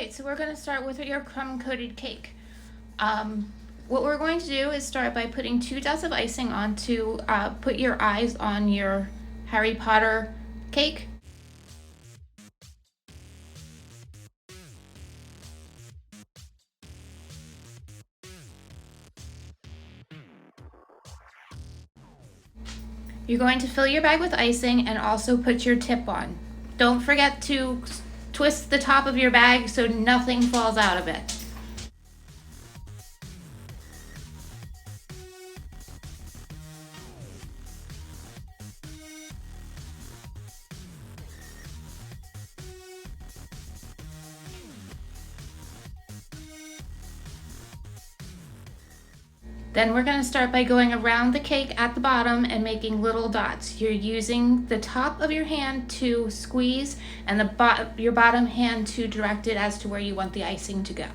Alright, so we're going to start with your crumb-coated cake. What we're going to do is start by putting 2 dots of icing on to put your eyes on your Harry Potter cake. You're going to fill your bag with icing and also put your tip on. Don't forget to twist the top of your bag so nothing falls out of it. Then we're going to start by going around the cake at the bottom and making little dots. You're using the top of your hand to squeeze and your bottom hand to direct it as to where you want the icing to go.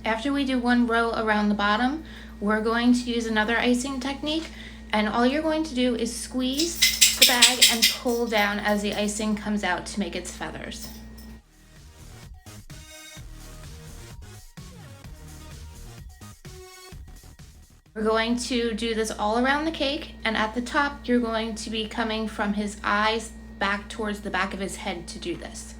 After we do one row around the bottom, we're going to use another icing technique, and all you're going to do is squeeze the bag and pull down as the icing comes out to make its feathers. We're going to do this all around the cake, and at the top you're going to be coming from his eyes back towards the back of his head to do this.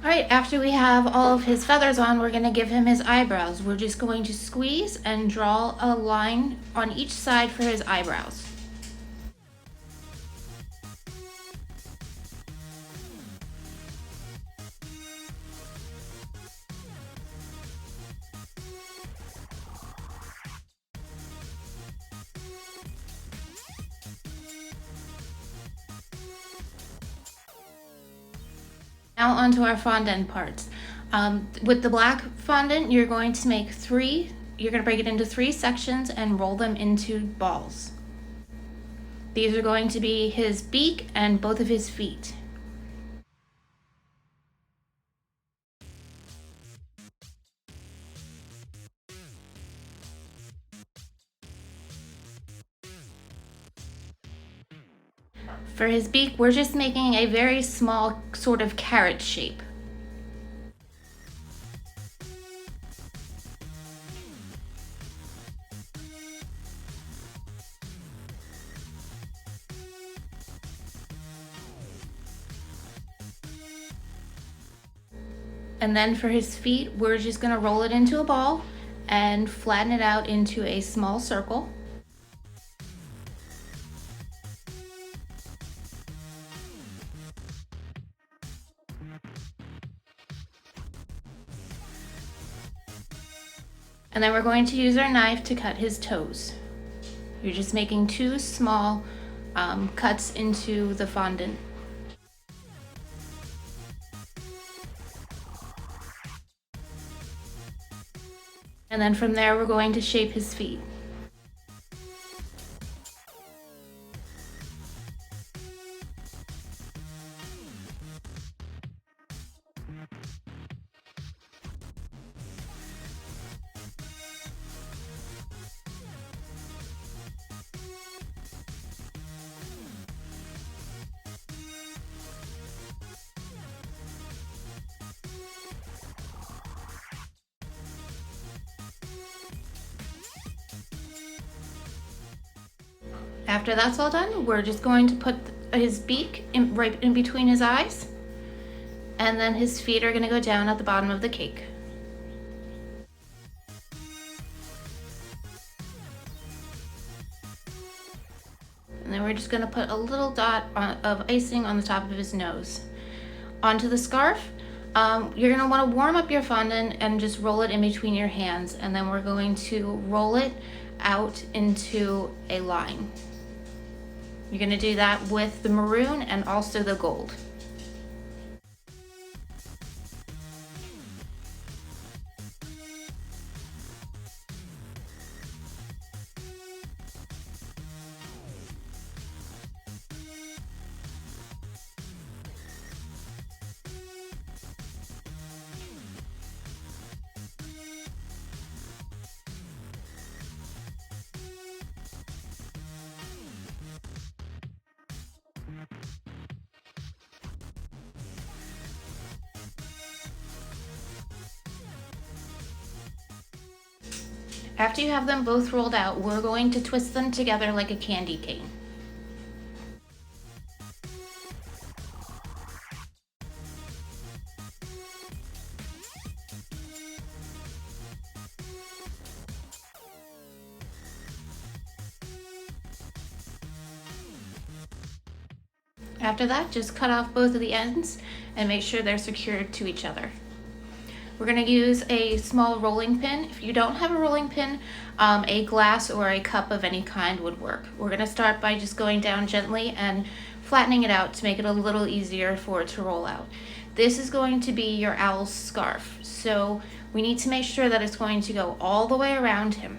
Alright, after we have all of his feathers on, we're going to give him his eyebrows. We're just going to squeeze and draw a line on each side for his eyebrows. Now onto our fondant parts. With the black fondant, you're going to make you're going to break it into 3 sections and roll them into balls. These are going to be his beak and both of his feet. For his beak, we're just making a very small sort of carrot shape. And then for his feet, we're just going to roll it into a ball and flatten it out into a small circle. And then we're going to use our knife to cut his toes. You're just making 2 small cuts into the fondant. And then from there, we're going to shape his feet. After that's all done, we're just going to put his beak right in between his eyes, and then his feet are going to go down at the bottom of the cake. And then we're just going to put a little dot of icing on the top of his nose. Onto the scarf, you're going to want to warm up your fondant and just roll it in between your hands, and then we're going to roll it out into a line. You're going to do that with the maroon and also the gold. After you have them both rolled out, we're going to twist them together like a candy cane. After that, just cut off both of the ends and make sure they're secured to each other. We're going to use a small rolling pin. If you don't have a rolling pin, a glass or a cup of any kind would work. We're going to start by just going down gently and flattening it out to make it a little easier for it to roll out. This is going to be your owl's scarf, so we need to make sure that it's going to go all the way around him.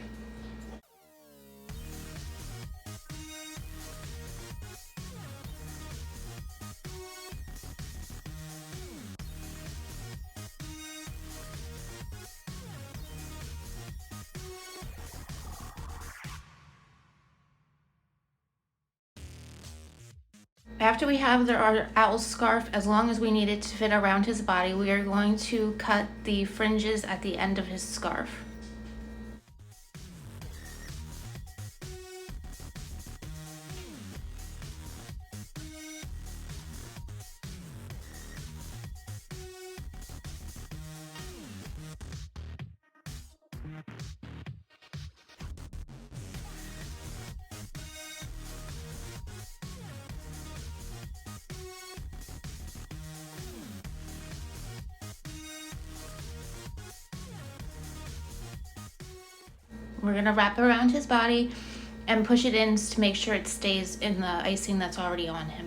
After we have our owl scarf, as long as we need it to fit around his body, we are going to cut the fringes at the end of his scarf. We're going to wrap around his body and push it in to make sure it stays in the icing that's already on him.